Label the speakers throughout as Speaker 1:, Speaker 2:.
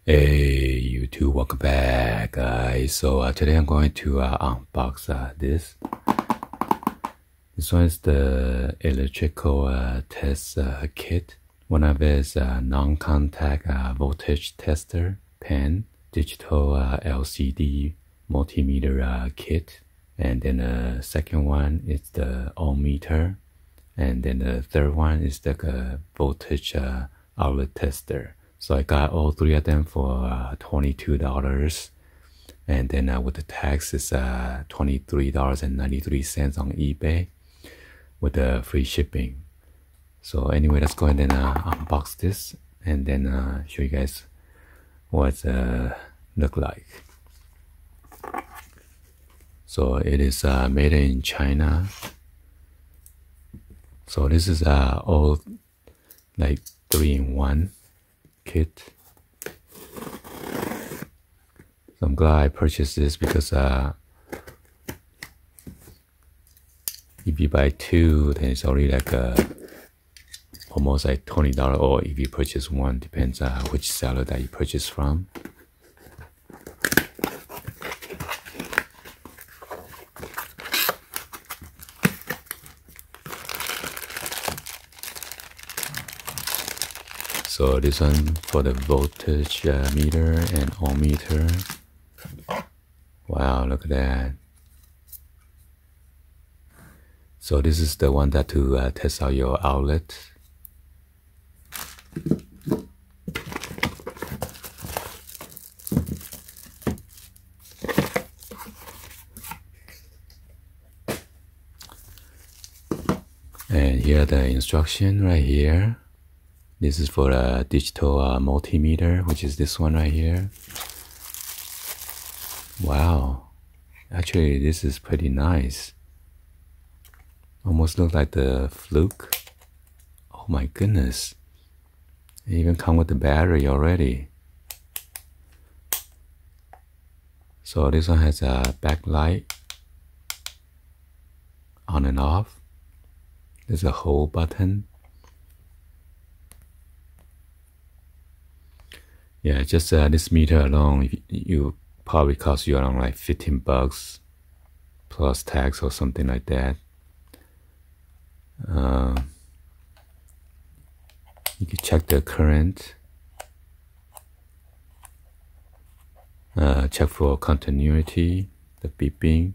Speaker 1: Hey YouTube, welcome back guys. So today I'm going to unbox this. This one is the electrical test kit. One of it is non-contact voltage tester pen, digital LCD multimeter kit, and then the second one is the ohm meter, and then the third one is the voltage outlet tester. So I got all three of them for $22, and then with the tax it's $23.93 on eBay with the free shipping. So anyway, let's go ahead and unbox this and then show you guys what it look like. So it is made in China. So this is all like 3-in-1 kit. So I'm glad I purchased this because if you buy two, then it's already like almost like $20, or if you purchase one, depends on which seller that you purchase from. So this one for the voltage meter and ohm meter. Wow, look at that. So this is the one that to test out your outlet. And here are the instruction right here. This is for a digital multimeter, which is this one right here. Wow, actually this is pretty nice. Almost looks like the Fluke. Oh my goodness. It even comes with the battery already. So this one has a backlight on and off. There's a whole button. Yeah, just this meter alone, you probably cost you around like $15 plus tax or something like that. You can check the current, check for continuity, the beeping,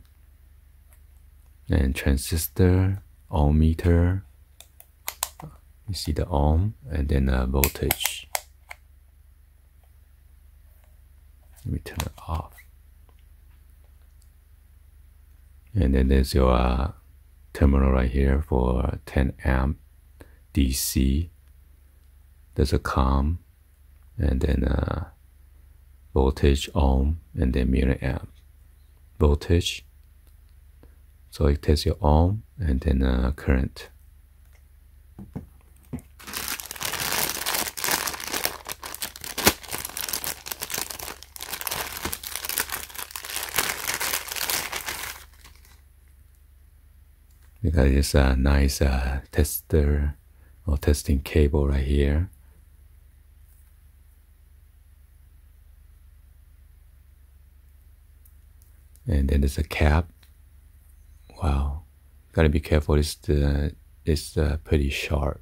Speaker 1: and transistor, ohm meter. You see the ohm, and then voltage. Let me turn it off. And then there's your terminal right here for 10 amp DC. There's a COM, and then voltage, ohm, and then milliamp voltage. So it tests your ohm and then current. We got this nice tester or testing cable right here. And then there's a cap. Wow, gotta be careful. It's pretty sharp.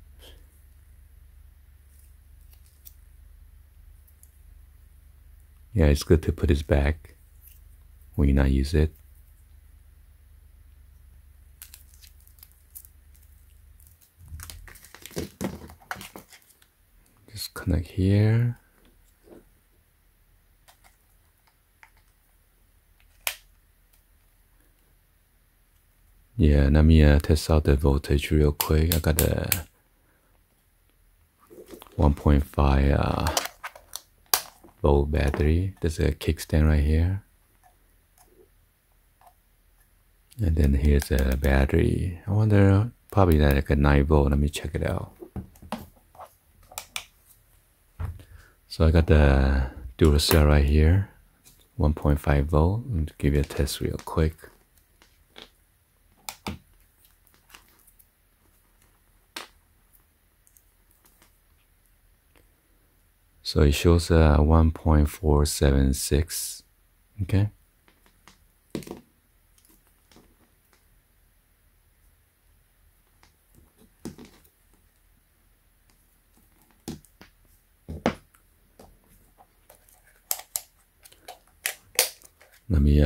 Speaker 1: Yeah, it's good to put this back when you not use it. Just connect here. Yeah, let me test out the voltage real quick. I got a 1.5 volt battery. There's a kickstand right here. And then here's a battery. I wonder, probably like a 9 volt. Let me check it out. So I got the dual cell right here, 1.5 volt. Let me give you a test real quick. So it shows 1.476. Okay. Let me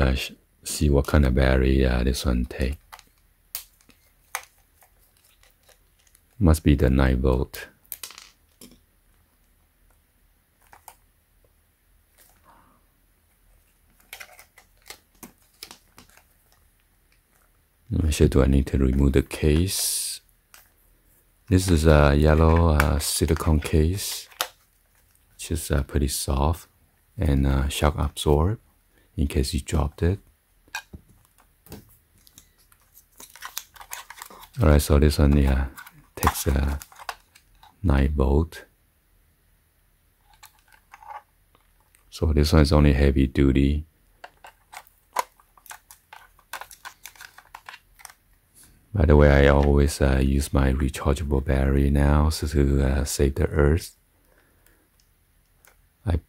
Speaker 1: see what kind of battery this one take. Must be the 9-volt. Let me show. Do I need to remove the case? This is a yellow silicone case, which is pretty soft and shock absorb in case you dropped it. Alright, so this one takes a 9-volt. So this one is only heavy duty. By the way, I always use my rechargeable battery now so to save the earth. I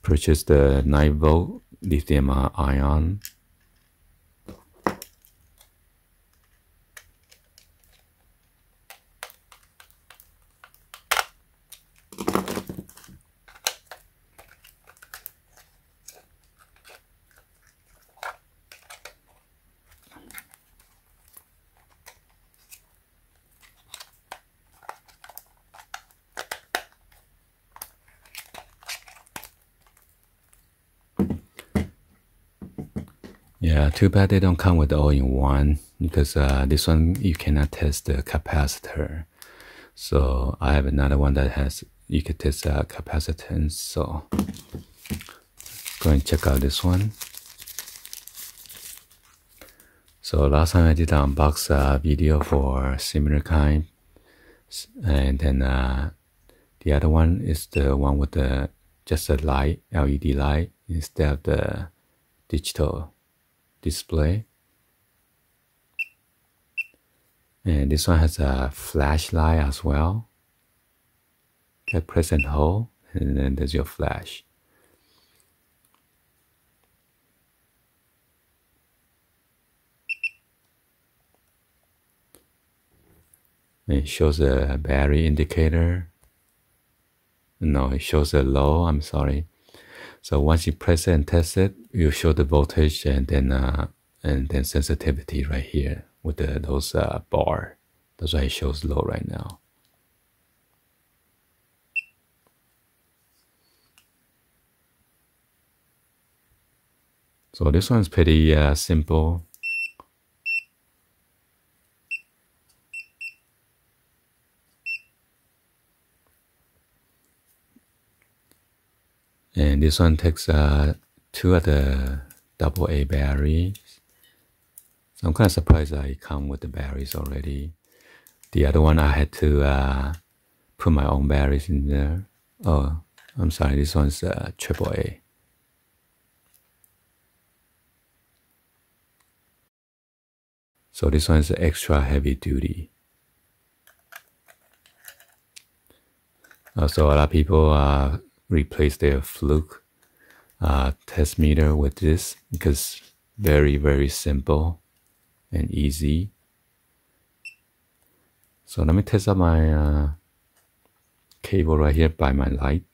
Speaker 1: purchased the 9-volt lithium ion. Yeah, too bad they don't come with all-in-one because this one you cannot test the capacitor. So I have another one that has, you could test capacitance. So go and check out this one. So last time I did an unbox video for similar kind, and then the other one is the one with the just a light, LED light instead of the digital display. And this one has a flashlight as well. Okay, press and hold, and then there's your flash. And it shows a battery indicator. No, it shows a low, I'm sorry. So once you press it and test it, you show the voltage and then sensitivity right here with those bar. That's why it shows low right now. So this one's pretty simple. And this one takes 2 of the AA batteries. So I'm kind of surprised that it comes with the batteries already. The other one I had to put my own batteries in there. Oh, I'm sorry, this one's AAA. So this one is extra heavy duty. So a lot of people replace their fluke test meter with this because very simple and easy. So let me test out my cable right here by my light.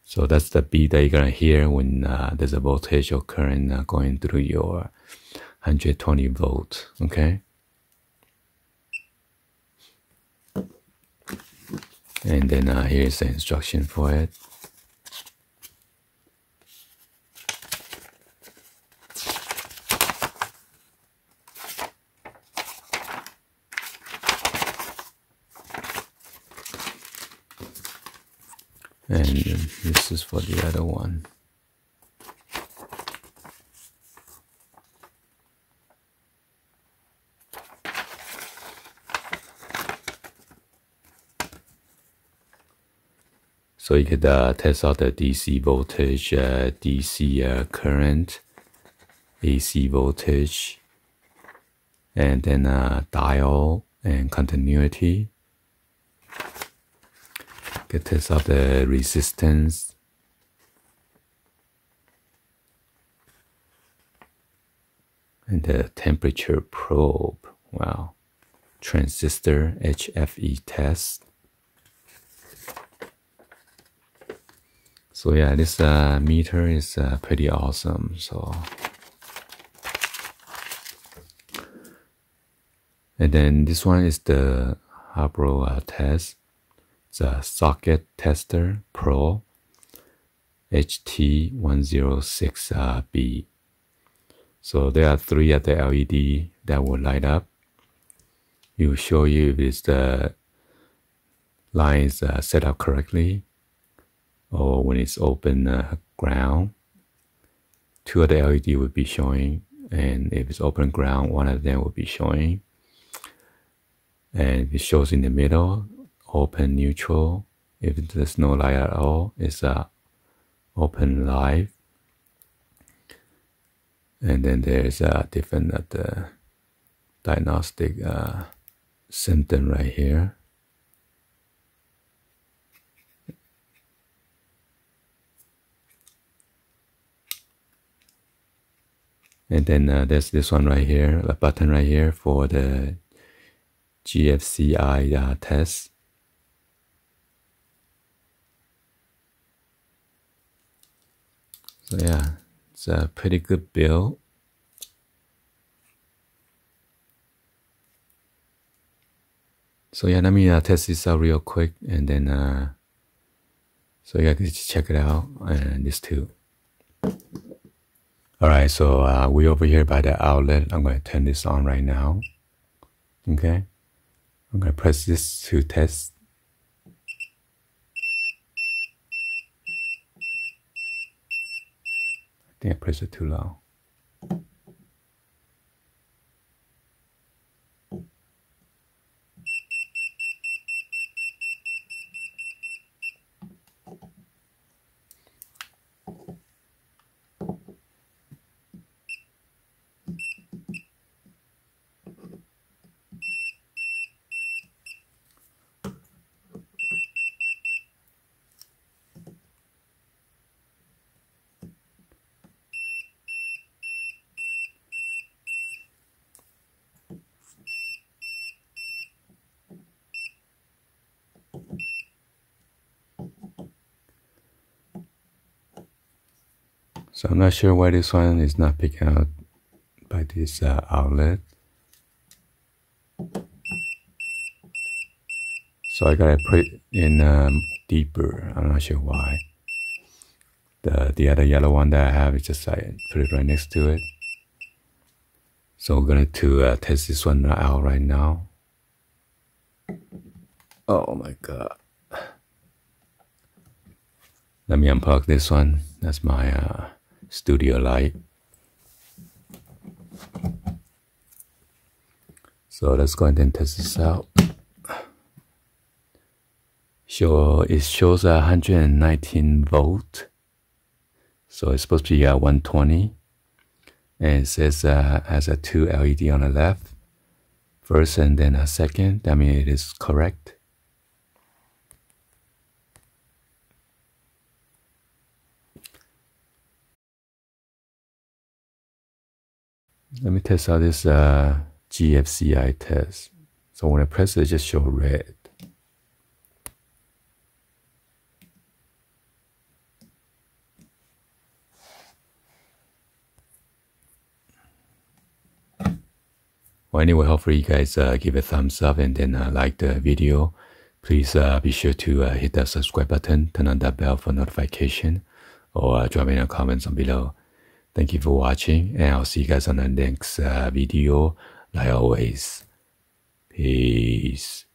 Speaker 1: So that's the beat that you're gonna hear when there's a voltage or current going through your 120 volt, okay? And then here's the instruction for it. And this is for the other one. So you could test out the DC voltage, DC current AC voltage, and then dial and continuity. Can test out the resistance. And the temperature probe. Wow. Transistor HFE test. So yeah, this meter is pretty awesome. So, and then this one is the Habro test. It's a socket tester Pro HT106B. So there are 3 of the LED that will light up. It will show you if it's the lines set up correctly, or when it's open ground. 2 of the LED will be showing, and if it's open ground, 1 of them will be showing. And if it shows in the middle, open neutral. If there's no light at all, it's open live. And then there's different the diagnostic symptom right here. And then there's this one right here, a button right here for the GFCI test. So yeah, it's a pretty good build. So yeah, let me test this out real quick, and then so you guys can check it out, and this too. Alright, so we're over here by the outlet. I'm going to turn this on right now. Okay, I'm going to press this to test. I think I pressed it too low. So I'm not sure why this one is not picking out by this outlet. So I gotta put it in deeper. I'm not sure why. The other yellow one that I have is just I put it right next to it. So we're going to test this one out right now. Oh my god. Let me unplug this one. That's my studio light. So let's go ahead and test this out. It shows 119 volt. So it's supposed to be 120. And it says has a 2 LED on the left. First and then a second. That means it is correct. Let me test out this GFCI test. So when I press it, it just shows red. Well, anyway, hopefully you guys give a thumbs up and then like the video. Please be sure to hit that subscribe button, turn on that bell for notification, or drop in your comments on below. Thank you for watching, and I'll see you guys on the next video, like always. Peace.